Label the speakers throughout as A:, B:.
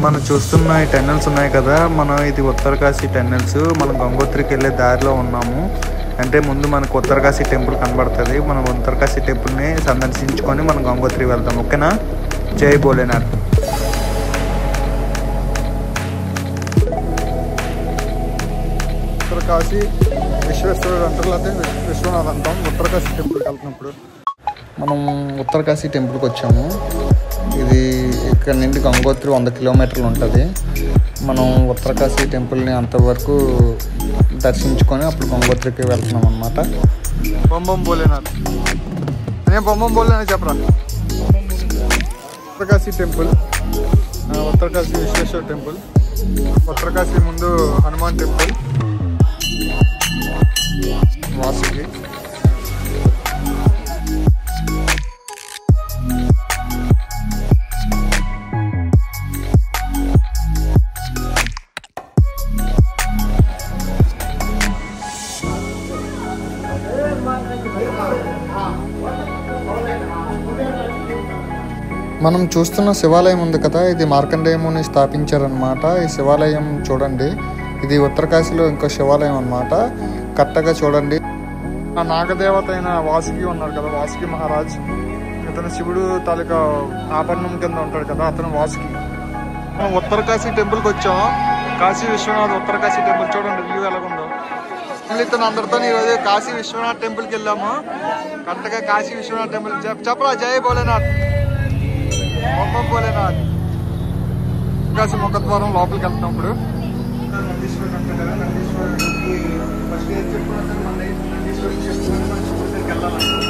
A: మనం చూస్తున్న ఈ టెన్నెల్స్ ఉన్నాయి కదా, మనం ఇది ఉత్తరకాశీ టెన్నెల్స్. మనం గంగోత్రికి వెళ్ళే దారిలో ఉన్నాము. అంటే ముందు మనకు ఉత్తరకాశీ టెంపుల్ కనబడుతుంది. మనం ఉత్తరకాశీ టెంపుల్ని సందర్శించుకొని మనం గంగోత్రి వెళ్తాం. ఓకేనా? జై భోలేనాథ్. ఉత్తరకాశీ విశ్వేశ్వరుడు అంటారు, లేకపోతే విశ్వనాథ్ అంటాం. ఉత్తరకాశీ టెంపుల్కి వెళ్తున్నప్పుడు మనం ఉత్తరకాశీ టెంపుల్కి వచ్చాము. ఇది ఇక్కడ నుండి గంగోత్రి 100 కిలోమీటర్లు ఉంటుంది. మనం ఉత్తరకాశీ టెంపుల్ని అంతవరకు దర్శించుకొని అప్పుడు గంగోత్రికి వెళ్తున్నాం అన్నమాట. బొంబం భోలేనాథ్, నేను బొంబం భోలేనాథ్ చెప్పరా. ఉత్తరకాశీ టెంపుల్, ఉత్తరకాశీ విశ్వేశ్వర టెంపుల్, ఉత్తరకాశీ ముందు హనుమాన్ టెంపుల్, వాసుకి. మనం చూస్తున్న శివాలయం ఉంది కదా, ఇది మార్కండేయముని స్థాపించారనమాట. ఈ శివాలయం చూడండి, ఇది ఉత్తరకాశీలో ఇంకో శివాలయం అనమాట. కరెక్ట్గా చూడండి. ఆ నాగదేవత అయిన వాసుకి ఉన్నాడు కదా, వాసుకి మహారాజ్. ఇతను శివుడు తాలూకా ఆభరణం కింద ఉంటాడు కదా, అతను వాసుకి. మనం ఉత్తరకాశీ టెంపుల్కి వచ్చాము. కాశీ విశ్వనాథ్ ఉత్తరకాశీ టెంపుల్ చూడండి వ్యూ ఎలాగుందో. ఇతను అందరితో ఈరోజు కాశీ విశ్వనాథ్ టెంపుల్కి వెళ్ళాము. కరెక్ట్గా కాశీ విశ్వనాథ్ టెంపుల్ చెప్పరా. జై భోలేనాథ్, బొంబం భోలేనాథ్. కాశీ ముఖద్వారం లోపలికి వెళ్తాం. ఇప్పుడు నందీశ్వరుడు అంటారు కదా, నందీశ్వరుడికి ఫస్ట్ ఏం చెప్పుకున్నా నందీశ్వరుడికి చెప్పుకుని మనం చూడడానికి వెళ్ళాలంటాం.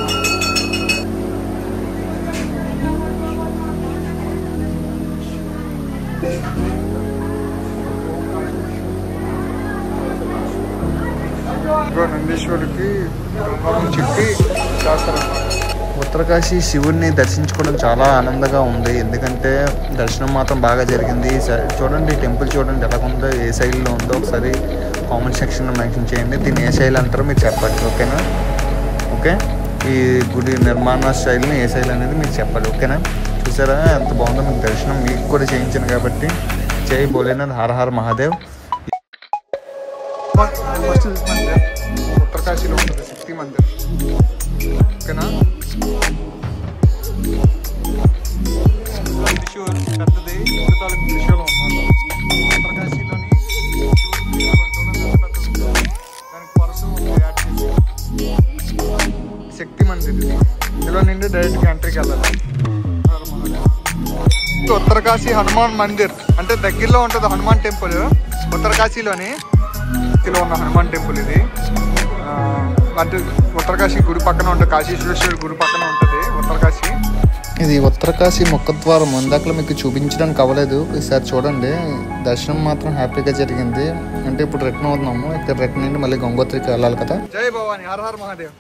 A: నందీశ్వరుడికి చెప్పి చేస్తారన్నమాట. ఉత్తరకాశీ శివుడిని దర్శించుకోవడం చాలా ఆనందంగా ఉంది. ఎందుకంటే దర్శనం మాత్రం బాగా జరిగింది. చూడండి టెంపుల్ చూడండి ఎలా ఉందో, ఏ శైలిలో ఉందో ఒకసారి కామెంట్ సెక్షన్లో మెన్షన్ చేయండి. దీన్ని ఏ శైలి అంటారో మీరు చెప్పండి. ఓకేనా? ఓకే, ఈ గుడి నిర్మాణ శైలిని ఏ శైలి అనేది మీరు చెప్పాలి. ఓకేనా? చూసారా ఎంత బాగుందో. మీకు దర్శనం మీకు కూడా చేయించాను కాబట్టి జై భోలేనాథ్, హర హర మహాదేవ్. ఉత్తరకాశీలో ఉంటుంది శక్తి మందిర్. ఓకేనా? త్రిశూర్ పెద్దది, తాలూకు త్రిశూలం అన్నమాట. ఉత్తరకాశీలోని దానికి పరసు శక్తి మందిర్. ఇందులో నుండి డైరెక్ట్గా ఎంట్రీకి వెళ్ళాలి. ఉత్తరకాశీ హనుమాన్ మందిర్ అంటే దగ్గరలో ఉంటుంది హనుమాన్ టెంపుల్. ఉత్తరకాశీలోని ఉన్న హనుమాన్ టెంపుల్ ఇది. అంటే ఉత్తరకాశీ గుడి పక్కన ఉంటుంది, కాశీ విశ్వేశ్వరుడు గుడి పక్కన ఉంటుంది ఉత్తరకాశీ. ఇది ఉత్తరకాశీ ముఖద్వారం. ఇందాకలో మీకు చూపించడానికి అవ్వలేదు, ఈసారి చూడండి. దర్శనం మాత్రం హ్యాపీగా జరిగింది. అంటే ఇప్పుడు రిటర్న్ అవుతున్నాము. ఇక్కడ రిటర్న్ నుండి మళ్ళీ గంగోత్రికి వెళ్ళాలి కదా. జై భవాని, హర హర మహాదేవ్.